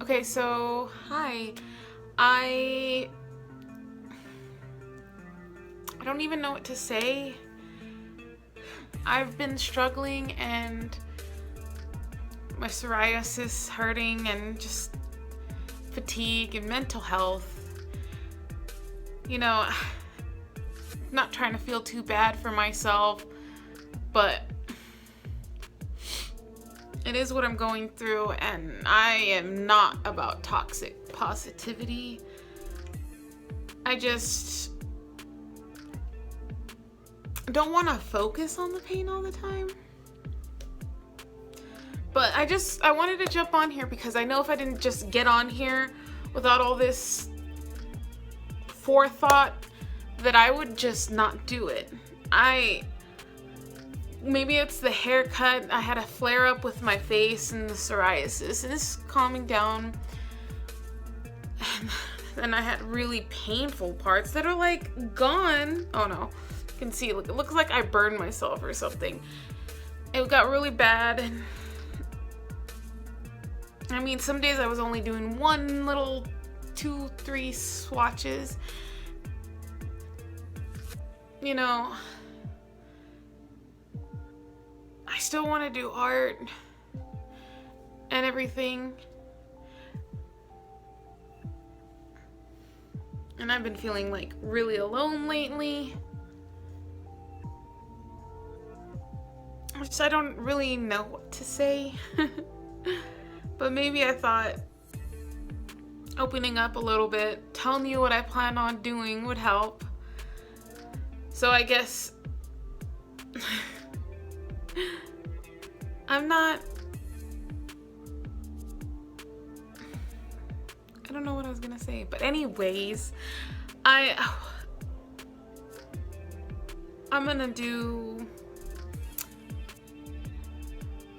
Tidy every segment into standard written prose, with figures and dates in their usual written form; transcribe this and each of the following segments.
Okay, so hi. I I don't even know what to say. I've been struggling and my psoriasis hurting and just fatigue and mental health. You know, not trying to feel too bad for myself, but it is what I'm going through, and I am not about toxic positivity. I just don't want to focus on the pain all the time. But I wanted to jump on here because I know if I didn't just get on here without all this forethought, that I would just not do it. Maybe it's the haircut. I had a flare up with my face and the psoriasis, and it's calming down. And then I had really painful parts that are like gone. Oh no, you can see, look, it looks like I burned myself or something. It got really bad, and I mean, some days I was only doing one little 2-3 swatches. You know, I still want to do art and everything. And I've been feeling like really alone lately. Which I don't really know what to say. But maybe I thought opening up a little bit, telling you what I plan on doing would help. So I guess I don't know what I was gonna say, but anyways, I'm gonna do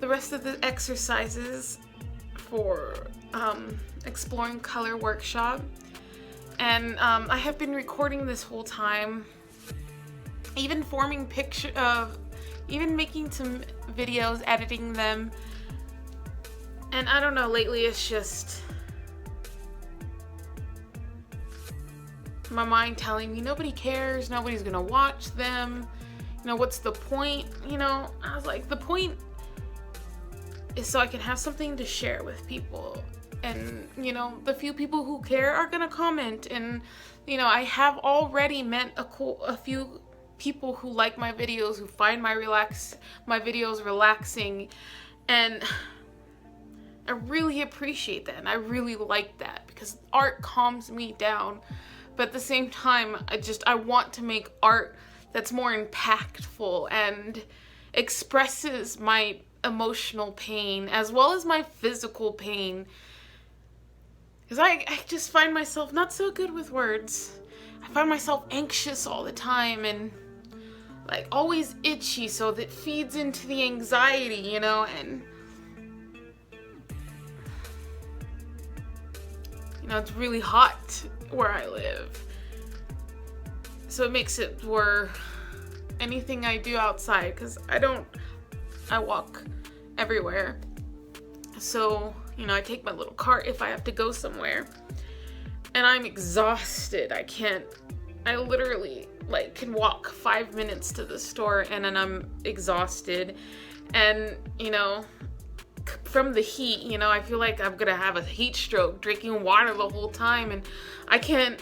the rest of the exercises for exploring color workshop, and I have been recording this whole time, even even making some videos, editing them, and I don't know, lately it's just my mind telling me nobody cares, nobody's gonna watch them, what's the point? I was like, the point is so I can have something to share with people, and the few people who care are gonna comment, and I have already met a few people who like my videos, who find my videos relaxing, and I really appreciate that, and I really like that because art calms me down. But at the same time, I want to make art that's more impactful and expresses my emotional pain as well as my physical pain. Because I just find myself not so good with words. I find myself anxious all the time and like always itchy, so that feeds into the anxiety, and it's really hot where I live. So it makes it where anything I do outside, because I walk everywhere. So, I take my little cart if I have to go somewhere. And I'm exhausted. I literally can walk 5 minutes to the store and then I'm exhausted. And, from the heat, I feel like I'm gonna have a heat stroke drinking water the whole time, and I can't,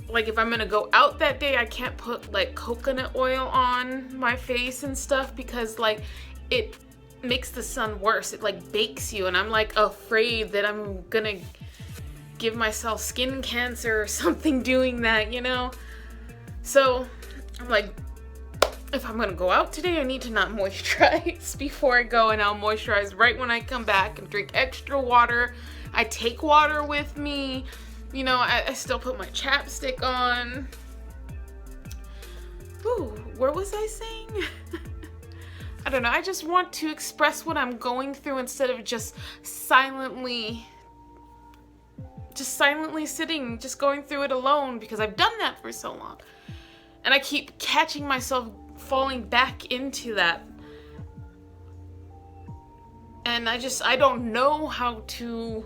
if I'm gonna go out that day, I can't put coconut oil on my face and stuff because it makes the sun worse. It bakes you, and I'm afraid that I'm gonna give myself skin cancer or something doing that, So I'm if I'm gonna go out today, I need to not moisturize before I go, and I'll moisturize right when I come back and drink extra water. I take water with me. I still put my chapstick on. Ooh, where was I saying? I don't know. I just want to express what I'm going through instead of just silently sitting, just going through it alone, because I've done that for so long. And I keep catching myself falling back into that. And I don't know how to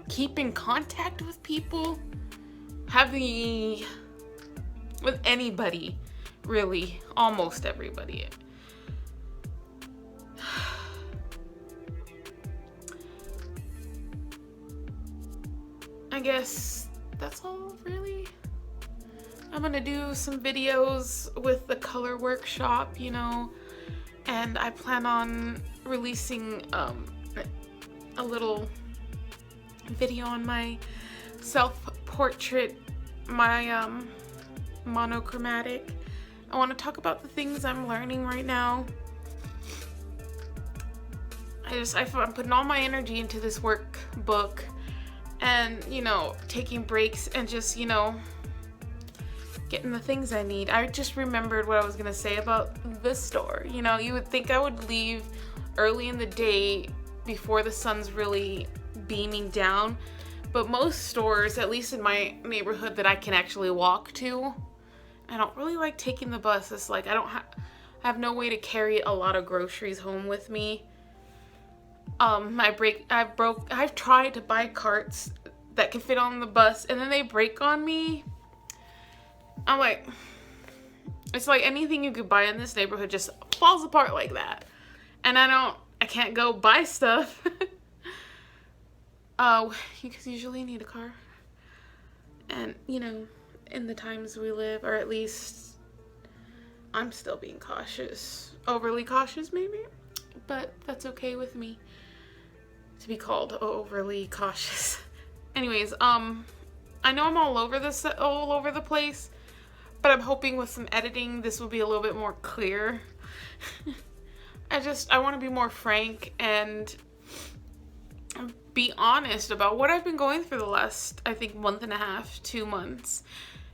keep in contact with people, with anybody, really, almost everybody. I guess that's all, really. I'm gonna do some videos with the color workshop, and I plan on releasing a little video on my self-portrait, my monochromatic. I want to talk about the things I'm learning right now. I'm putting all my energy into this workbook, and taking breaks and just getting the things I need. I just remembered what I was gonna say about the store. You would think I would leave early in the day before the sun's really beaming down, but most stores, at least in my neighborhood that I can actually walk to, I don't really like taking the bus. It's like I have no way to carry a lot of groceries home with me. I've tried to buy carts that can fit on the bus, and then they break on me. I'm like, it's like anything you could buy in this neighborhood just falls apart like that. And I can't go buy stuff. You usually need a car. And, in the times we live, or at least I'm still being cautious. Overly cautious, maybe? But that's okay with me to be called overly cautious. Anyways, I know I'm all over the place, but I'm hoping with some editing this will be a little bit more clear. I want to be more frank and be honest about what I've been going through the last, I think, month and a half, 2 months,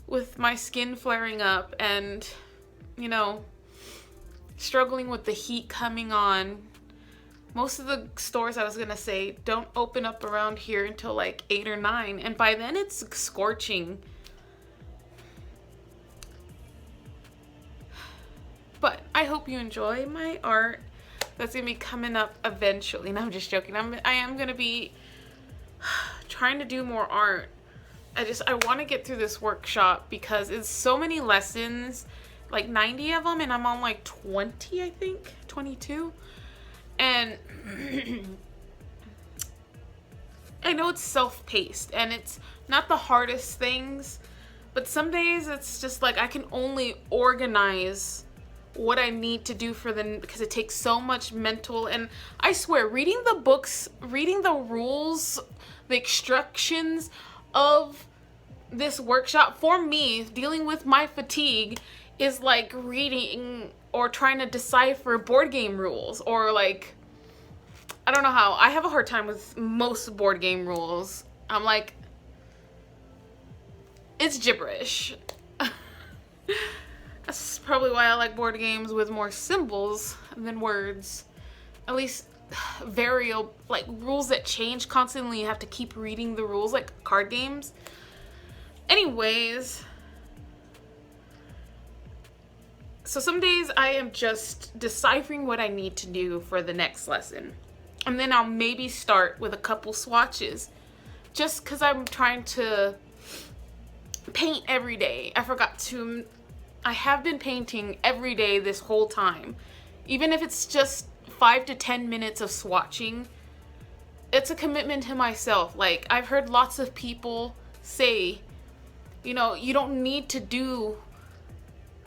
with my skin flaring up and, struggling with the heat coming on. Most of the stores, I was gonna say, don't open up around here until like 8 or 9, and by then it's scorching. But I hope you enjoy my art that's gonna be coming up eventually. No, I'm just joking. I am gonna be trying to do more art. I want to get through this workshop because it's so many lessons, like 90 of them, and I'm on like 20, I think, 22. And I know it's self-paced and it's not the hardest things, but some days it's just like I can only organize what I need to do because it takes so much mental, and I swear reading the books, reading the rules, the instructions of this workshop, for me, dealing with my fatigue is like reading or trying to decipher board game rules, or like, I don't know how. I have a hard time with most board game rules. I'm like, it's gibberish. That's probably why I like board games with more symbols than words. At least like rules that change constantly. You have to keep reading the rules, like card games. Anyways, so some days I am just deciphering what I need to do for the next lesson. And then I'll maybe start with a couple swatches, just because I'm trying to paint every day. I have been painting every day this whole time. Even if it's just 5 to 10 minutes of swatching, it's a commitment to myself. Like, I've heard lots of people say, you don't need to do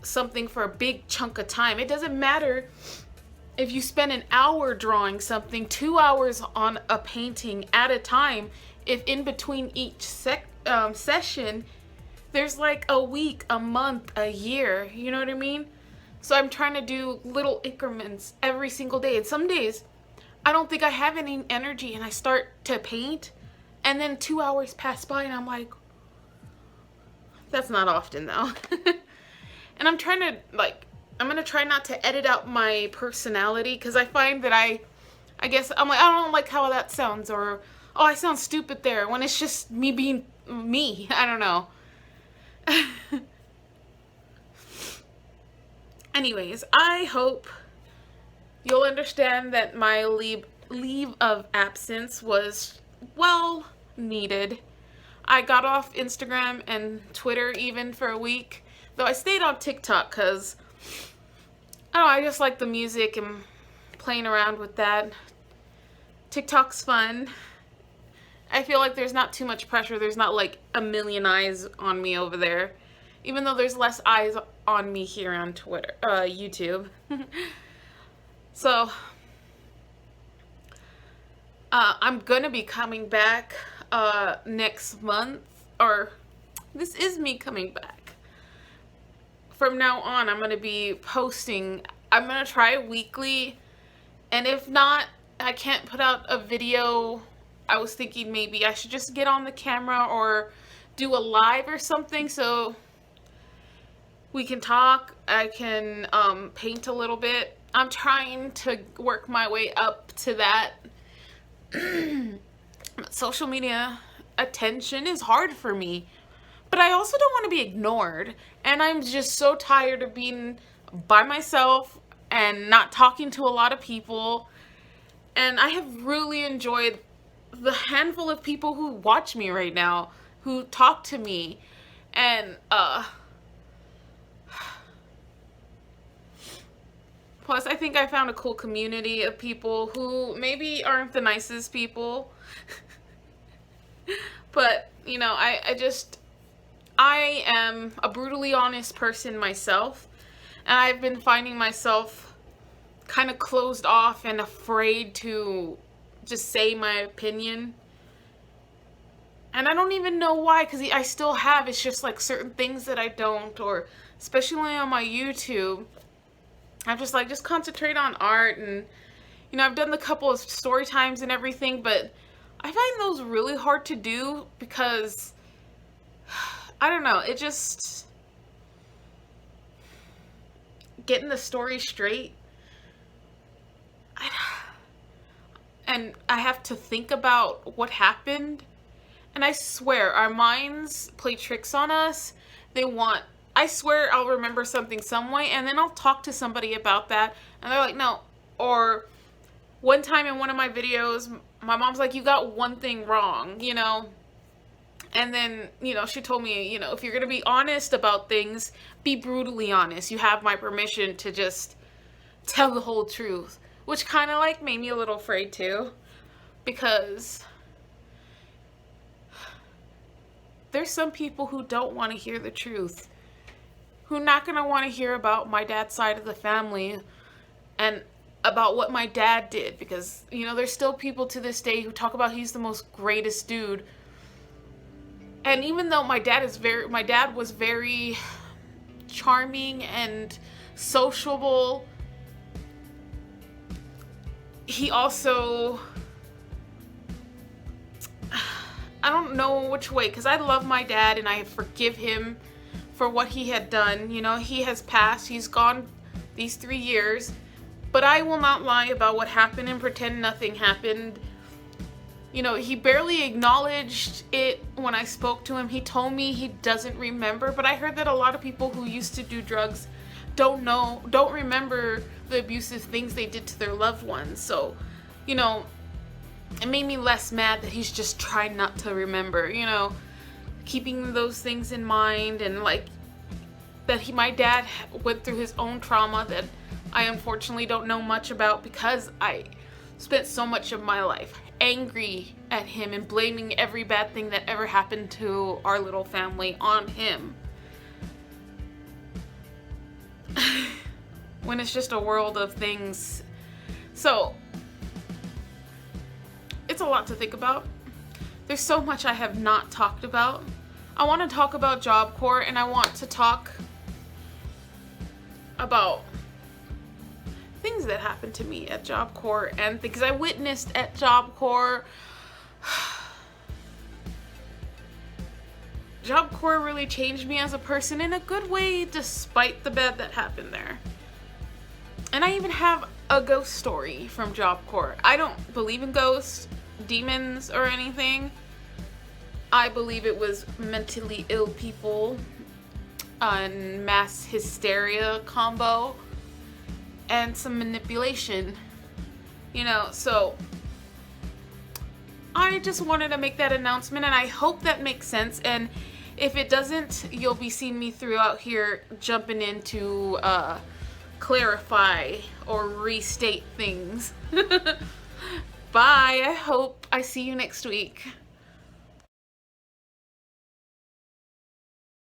something for a big chunk of time. It doesn't matter if you spend an hour drawing something, 2 hours on a painting at a time, if in between each session, there's like a week, a month, a year, you know what I mean? So I'm trying to do little increments every single day. And some days, I don't think I have any energy and I start to paint, and then 2 hours pass by and I'm like, that's not often though. And I'm gonna try not to edit out my personality, because I find that I guess I'm like, I don't like how that sounds, or, oh, I sound stupid there, when it's just me being me. I don't know. Anyways, I hope you'll understand that my leave of absence was well needed. I got off Instagram and Twitter even for a week, though I stayed on TikTok because I don't know, I just like the music and playing around with that. TikTok's fun. I feel like there's not too much pressure. There's not like a million eyes on me over there, even though there's less eyes on me here on Twitter, YouTube. So I'm gonna be coming back next month, or this is me coming back. From now on, I'm gonna be posting. I'm gonna try weekly, and if not, I can't put out a video. I was thinking maybe I should just get on the camera or do a live or something so we can talk. I can paint a little bit. I'm trying to work my way up to that. Social media attention is hard for me, but I also don't want to be ignored, and I'm just so tired of being by myself and not talking to a lot of people. And I have really enjoyed the handful of people who watch me right now, who talk to me, and plus I think I found a cool community of people who maybe aren't the nicest people. But, you know, I am a brutally honest person myself, and I've been finding myself kind of closed off and afraid to just say my opinion. And I don't even know why, because I still have, it's just like certain things that I don't, or especially on my YouTube, I'm just like, just concentrate on art. And, you know, I've done the couple of story times and everything, but I find those really hard to do because, I don't know, it just, getting the story straight, and I have to think about what happened. And I swear, our minds play tricks on us. I swear I'll remember something some way, and then I'll talk to somebody about that, and they're like, no. Or one time in one of my videos, my mom's like, you got one thing wrong, you know? And then, you know, she told me, you know, if you're gonna be honest about things, be brutally honest. You have my permission to just tell the whole truth. Which kind of like made me a little afraid too, because there's some people who don't want to hear the truth, who not going to want to hear about my dad's side of the family and about what my dad did, because, you know, there's still people to this day who talk about he's the most greatest dude. And even though my dad was very charming and sociable, he also, I don't know which way, because I love my dad and I forgive him for what he had done. You know, he has passed, he's gone these 3 years, but I will not lie about what happened and pretend nothing happened. You know, he barely acknowledged it when I spoke to him. He told me he doesn't remember, but I heard that a lot of people who used to do drugs don't remember the abusive things they did to their loved ones. So, you know, it made me less mad that he's just trying not to remember, you know, keeping those things in mind, and like that my dad went through his own trauma that I unfortunately don't know much about, because I spent so much of my life angry at him and blaming every bad thing that ever happened to our little family on him. When it's just a world of things. So, it's a lot to think about. There's so much I have not talked about. I want to talk about Job Corps, and I want to talk about things that happened to me at Job Corps and things I witnessed at Job Corps. Job Corps really changed me as a person in a good way, despite the bad that happened there. And I even have a ghost story from Job Corps. I don't believe in ghosts, demons, or anything. I believe it was mentally ill people and mass hysteria combo. and some manipulation, you know. So I just wanted to make that announcement, and I hope that makes sense. And if it doesn't, you'll be seeing me throughout here jumping in to clarify or restate things. Bye. I hope I see you next week.